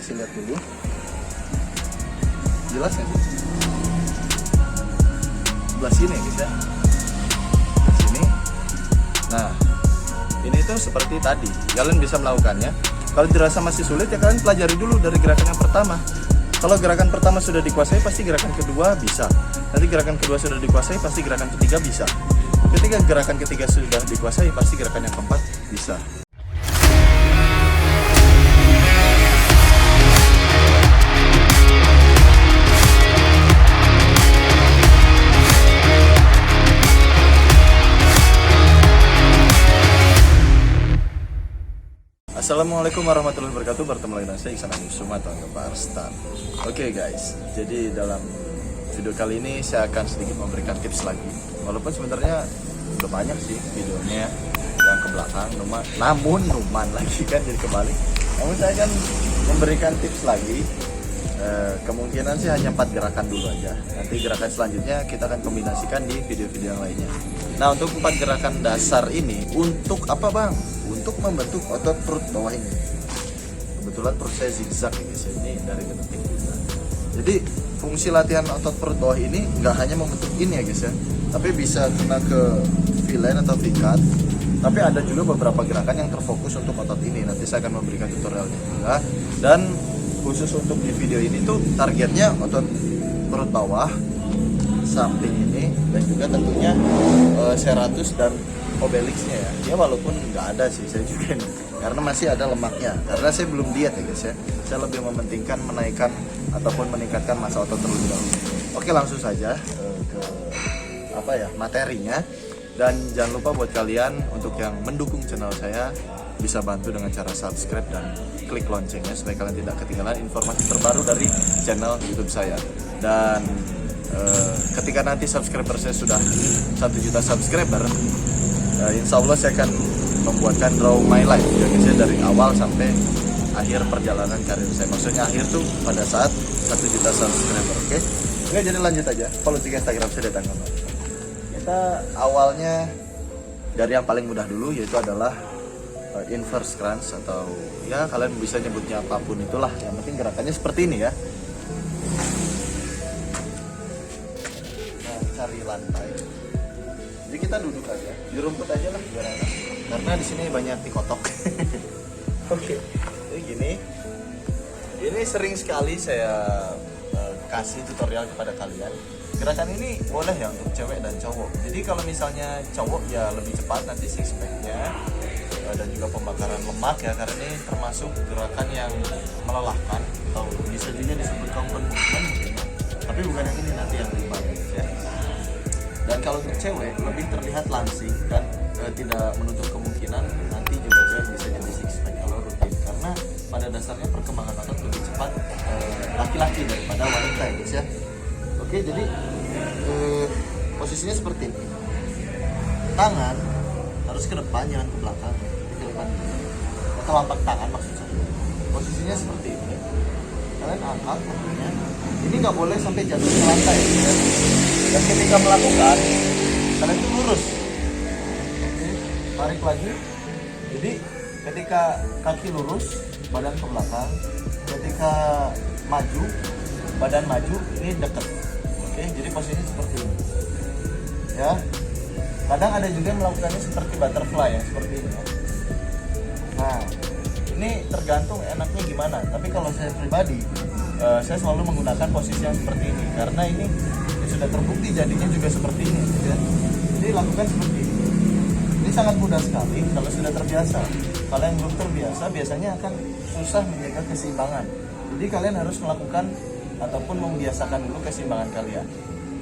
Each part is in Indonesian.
kasih lihat dulu. Jelas nggak sih? Sebelah sini guys ya. Di sini. Nah, ini tuh seperti tadi. Kalian bisa melakukannya. Kalau dirasa masih sulit ya kalian pelajari dulu dari gerakan yang pertama. Kalau gerakan pertama sudah dikuasai, pasti gerakan kedua bisa. Nanti gerakan kedua sudah dikuasai, pasti gerakan ketiga bisa. Ketika gerakan ketiga sudah dikuasai, pasti gerakan yang keempat bisa. Assalamualaikum warahmatullahi wabarakatuh. Bertemu lagi dengan saya Iksan Agus Sumat atau Pak Arstan. Oke guys, jadi dalam video kali ini saya akan sedikit memberikan tips lagi. Walaupun sebenarnya udah banyak sih videonya yang ke belakang, namun lagi kan jadi kebalik. Namun saya akan memberikan tips lagi. Kemungkinan sih hanya 4 gerakan dulu aja. Nanti gerakan selanjutnya kita akan kombinasikan di video-video yang lainnya. Nah, untuk 4 gerakan dasar ini untuk apa bang? Untuk membentuk otot perut bawah ini. Kebetulan perut saya zigzag ya guys, ini dari detik kita. Jadi fungsi latihan otot perut bawah ini nggak hanya membentuk ini ya guys ya, tapi bisa kena ke V-line atau V-cut. Tapi ada juga beberapa gerakan yang terfokus untuk otot ini. Nanti saya akan memberikan tutorialnya juga. Dan khusus untuk di video ini tuh targetnya otot perut bawah, samping ini, dan juga tentunya serratus dan obelixnya ya. Ya walaupun nggak ada sih saya juga ini, karena masih ada lemaknya. Karena saya belum diet ya guys ya. Saya lebih mementingkan menaikkan ataupun meningkatkan massa otot terlebih dahulu. Oke, langsung saja ke materinya. Dan jangan lupa buat kalian untuk yang mendukung channel saya bisa bantu dengan cara subscribe dan klik loncengnya supaya kalian tidak ketinggalan informasi terbaru dari channel YouTube saya. Dan ketika nanti subscriber saya sudah 1 juta subscriber, insya Allah saya akan membuatkan Draw My Life ya guys ya, dari awal sampai akhir perjalanan karir saya. Maksudnya akhir tuh pada saat 1 juta subscriber. Oke, jadi lanjut aja. Follow juga Instagram saya di tanggal. Kita awalnya dari yang paling mudah dulu, yaitu adalah inverse crunch, atau ya kalian bisa nyebutnya apapun itulah. Yang penting gerakannya seperti ini ya. Nah, cari lantai. Jadi kita duduk aja di rumput aja lah gimana? Karena di sini banyak dikotok. Oke, jadi gini. Ini sering sekali saya kasih tutorial kepada kalian. Gerakan ini boleh ya untuk cewek dan cowok. Jadi kalau misalnya cowok ya lebih cepat nanti six pack-nya dan juga pembakaran lemak ya, karena ini termasuk gerakan yang melelahkan atau bisa juga disebut compound movement mungkin. Tapi bukan yang ini, nanti yang lima ya. Dan kalau untuk cewek lebih terlihat langsing dan tidak menutup kemungkinan nanti juga cewek bisa jadi six pack kalau rutin, karena pada dasarnya perkembangan otot lebih cepat laki-laki daripada wanita ya guys ya. Oke, jadi posisinya seperti ini. Tangan harus ke depan, jangan ke belakang, ke depan. Telapak tangan maksud saya. Posisinya seperti ini. Kalian angkat kakinya. Ini nggak boleh sampai jatuh ke lantai ya. Dan ketika melakukan, kalian itu lurus. Oke, tarik lagi. Jadi ketika kaki lurus, badan ke belakang. Ketika maju, badan maju, ini dekat. Oke, jadi posisinya seperti ini. Ya. Kadang ada juga yang melakukannya seperti butterfly ya, seperti ini ya. Nah, ini tergantung enaknya gimana. Tapi kalau saya pribadi, saya selalu menggunakan posisi yang seperti ini karena ini sudah terbukti jadinya juga seperti ini ya. Jadi lakukan seperti ini. Ini sangat mudah sekali kalau sudah terbiasa. Kalau yang belum terbiasa biasanya akan susah menjaga keseimbangan. Jadi kalian harus melakukan ataupun membiasakan dulu keseimbangan kalian.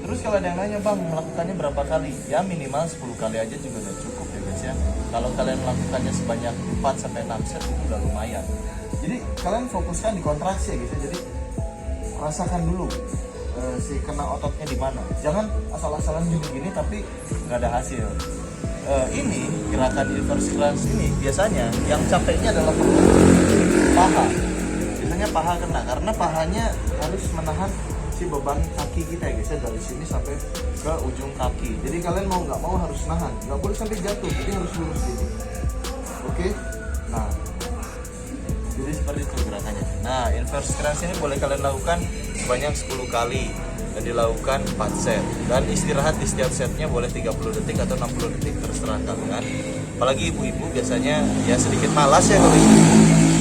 Terus kalau ada yang nanya, bang, melakukannya berapa kali? Ya minimal 10 kali aja juga udah cukup ya guys ya. Kalau kalian melakukannya sebanyak 4-6 set itu udah lumayan. Jadi kalian fokuskan di kontraksi ya guys ya. Jadi rasakan dulu si kena ototnya di mana. Jangan asal-asalan gini tapi nggak ada hasil. Ini gerakan inverse crunch ini biasanya yang capeknya adalah paha. Biasanya paha kena karena pahanya harus menahan si beban kaki kita ya guys ya, dari sini sampai ke ujung kaki. Jadi kalian mau nggak mau harus nahan, nggak boleh sampai jatuh, jadi harus lurus gini. Oke, nah jadi seperti itu gerakannya. Nah, versi kreasi ini boleh kalian lakukan sebanyak 10 kali dan dilakukan 4 set, dan istirahat di setiap setnya boleh 30 detik atau 60 detik, terserah kalian. Apalagi ibu-ibu biasanya ya sedikit malas ya kalau ini,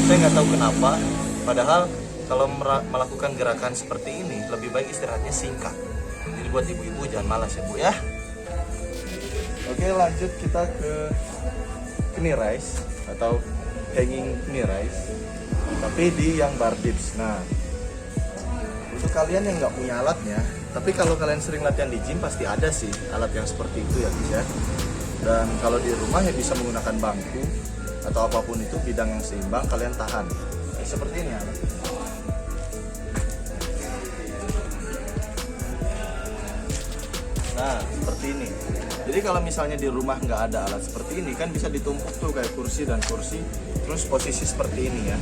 saya nggak tahu kenapa, padahal kalau melakukan gerakan seperti ini lebih baik istirahatnya singkat. Jadi buat ibu-ibu jangan malas ya Bu ya. Oke, lanjut kita ke knee raise atau hanging knee raise, tapi di yang bar dips. Nah, untuk kalian yang nggak punya alatnya, tapi kalau kalian sering latihan di gym pasti ada sih alat yang seperti itu ya guys ya. Dan kalau di rumah ya bisa menggunakan bangku atau apapun itu, bidang yang seimbang, kalian tahan seperti ini ya. Nah, seperti ini. Jadi kalau misalnya di rumah nggak ada alat seperti ini, kan bisa ditumpuk tuh kayak kursi dan kursi, terus posisi seperti ini ya.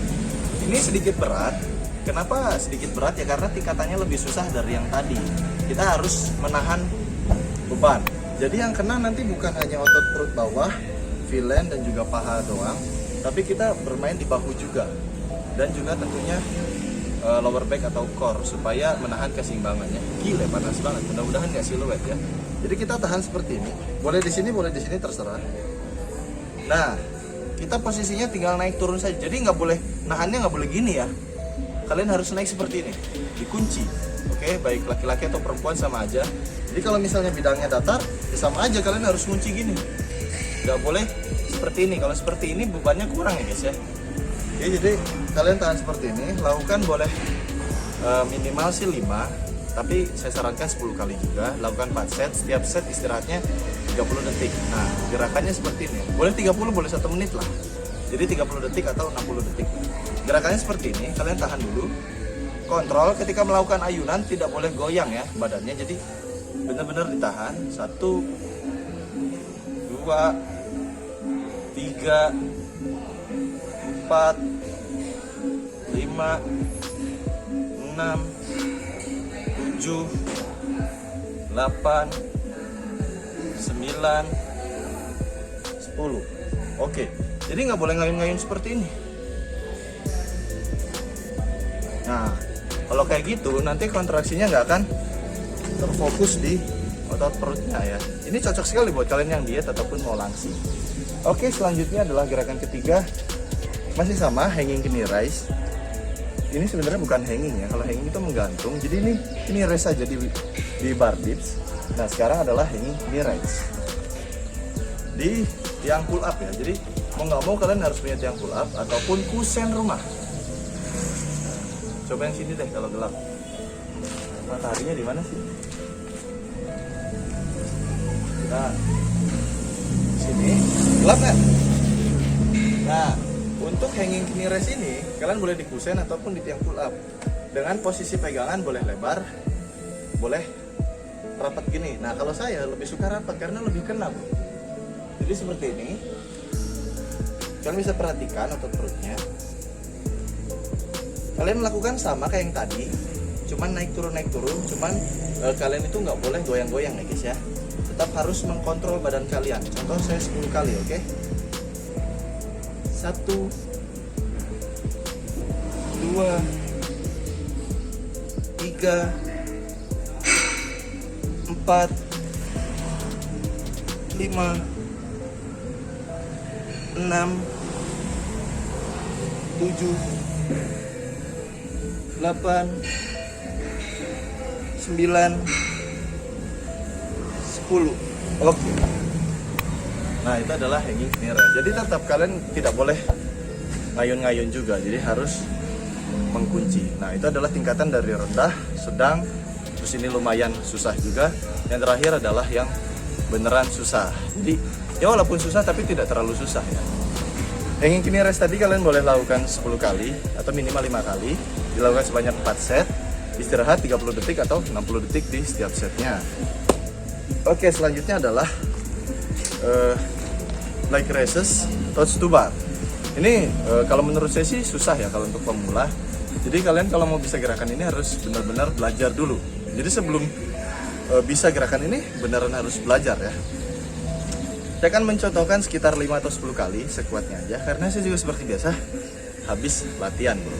Ini sedikit berat. Kenapa sedikit berat ya? Karena tingkatannya lebih susah dari yang tadi. Kita harus menahan beban. Jadi yang kena nanti bukan hanya otot perut bawah, villain dan juga paha doang, tapi kita bermain di bahu juga, dan juga tentunya lower back atau core supaya menahan keseimbangannya. Gila panas banget. Mudah-mudahan nggak siluet ya. Jadi kita tahan seperti ini. Boleh di sini, boleh di sini, terserah. Nah, kita posisinya tinggal naik turun saja. Jadi nggak boleh nahannya, nggak boleh gini ya. Kalian harus naik seperti ini, dikunci. Oke, baik laki-laki atau perempuan sama aja. Jadi kalau misalnya bidangnya datar, ya sama aja kalian harus kunci gini. Nggak boleh seperti ini. Kalau seperti ini bebannya kurang ya guys ya. Oke, jadi kalian tahan seperti ini. Lakukan boleh minimal sih 5. Tapi saya sarankan 10 kali juga. Lakukan 4 set. Setiap set istirahatnya 30 detik. Nah, gerakannya seperti ini. Boleh 30, boleh 1 menit lah. Jadi 30 detik atau 60 detik. Gerakannya seperti ini. Kalian tahan dulu. Kontrol ketika melakukan ayunan tidak boleh goyang ya badannya. Jadi benar-benar ditahan. 1, 2, 3, 4, 5, 6, 7, 8, 9, 10. Oke, jadi nggak boleh ngayun-ngayun seperti ini. Nah, kalau kayak gitu nanti kontraksinya nggak akan terfokus di otot perutnya ya. Ini cocok sekali buat kalian yang diet ataupun mau langsing. Oke, selanjutnya adalah gerakan ketiga. Masih sama, hanging knee raise. Ini sebenarnya bukan hanging ya. Kalau hanging itu menggantung. Jadi ini raise aja di bar dips. Nah, sekarang adalah hanging knee raise di tiang pull up ya. Jadi mau nggak mau kalian harus punya tiang pull up ataupun kusen rumah. Coba yang sini deh kalau gelap. Mataharinya di mana sih? Nah, sini gelap nggak? Nah, untuk hanging knee raise ini kalian boleh di kusen ataupun di tiang pull up. Dengan posisi pegangan boleh lebar, boleh rapat gini. Nah, kalau saya lebih suka rapat karena lebih kena. Jadi seperti ini. Kalian bisa perhatikan otot perutnya. Kalian melakukan sama kayak yang tadi, cuman naik turun, cuman kalian itu nggak boleh goyang-goyang ya guys ya. Tetap harus mengkontrol badan kalian. Contoh saya 10 kali, oke? 1, 2, 3, 4, 5, 6, 7, 8, 9, 10. Oke. Nah, itu adalah hanging knee raise. Jadi tetap kalian tidak boleh ngayun-ngayun juga. Jadi harus mengkunci. Nah, itu adalah tingkatan dari rendah, sedang, terus ini lumayan susah juga. Yang terakhir adalah yang beneran susah. Jadi ya walaupun susah tapi tidak terlalu susah ya. Hanging knee raise tadi kalian boleh lakukan 10 kali atau minimal 5 kali. Dilakukan sebanyak 4 set. Istirahat 30 detik atau 60 detik di setiap setnya. Oke, selanjutnya adalah leg raises touch to bar. Ini kalau menurut saya sih susah ya kalau untuk pemula. Jadi kalian kalau mau bisa gerakan ini harus benar-benar belajar dulu. Jadi sebelum bisa gerakan ini beneran harus belajar ya. Saya akan mencontohkan sekitar 5 atau 10 kali sekuatnya aja, karena saya juga seperti biasa habis latihan bro.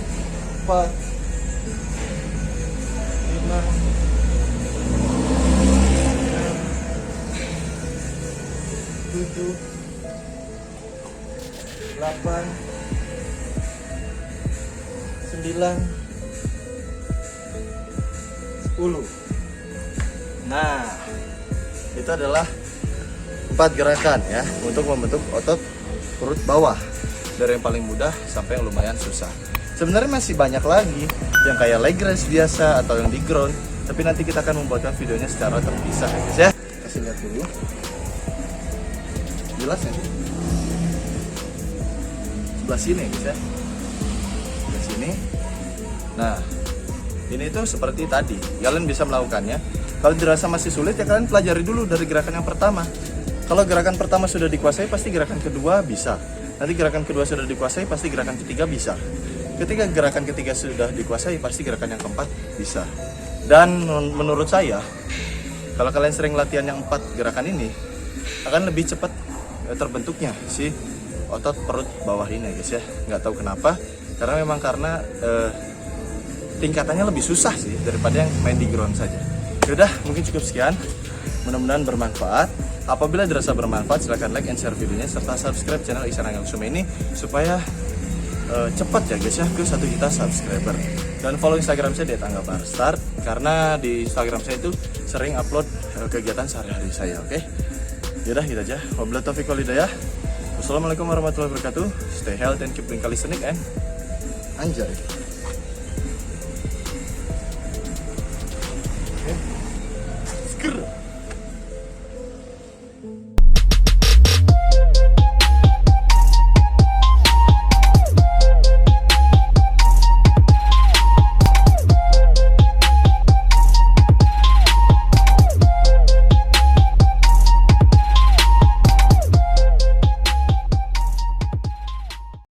4, 5, 7, 8, 9, 10. Nah, itu adalah 4 gerakan ya untuk membentuk otot perut bawah, dari yang paling mudah sampai yang lumayan susah. Sebenarnya masih banyak lagi yang kayak leg raise biasa atau yang di ground, tapi nanti kita akan membuatkan videonya secara terpisah ya guys ya. Kasih lihat dulu. Jelas ya? Sebelah sini guys ya. Sebelah sini. Nah, ini tuh seperti tadi. Kalian bisa melakukannya. Kalau dirasa masih sulit ya kalian pelajari dulu dari gerakan yang pertama. Kalau gerakan pertama sudah dikuasai, pasti gerakan kedua bisa. Nanti gerakan kedua sudah dikuasai, pasti gerakan ketiga bisa. Ketika gerakan ketiga sudah dikuasai, pasti gerakan yang keempat bisa. Dan menurut saya, kalau kalian sering latihan yang 4 gerakan ini, akan lebih cepat terbentuknya si otot perut bawah ini guys ya. Nggak tahu kenapa, karena tingkatannya lebih susah sih daripada yang main di ground saja. Yaudah, mungkin cukup sekian. Mudah-mudahan bermanfaat. Apabila dirasa bermanfaat, silahkan like and share videonya serta subscribe channel Ihsan Angel Suma ini supaya cepat ya guys ya ke 1 juta subscriber. Dan follow Instagram saya di @anggabarstar karena di Instagram saya itu sering upload kegiatan sehari-hari saya. Oke? Yaudah, gitu aja. Wabillahi taufiq wal hidayah. Wassalamualaikum warahmatullahi wabarakatuh. Stay healthy and keep doing calisthenics and enjoy. Okay. Skrr.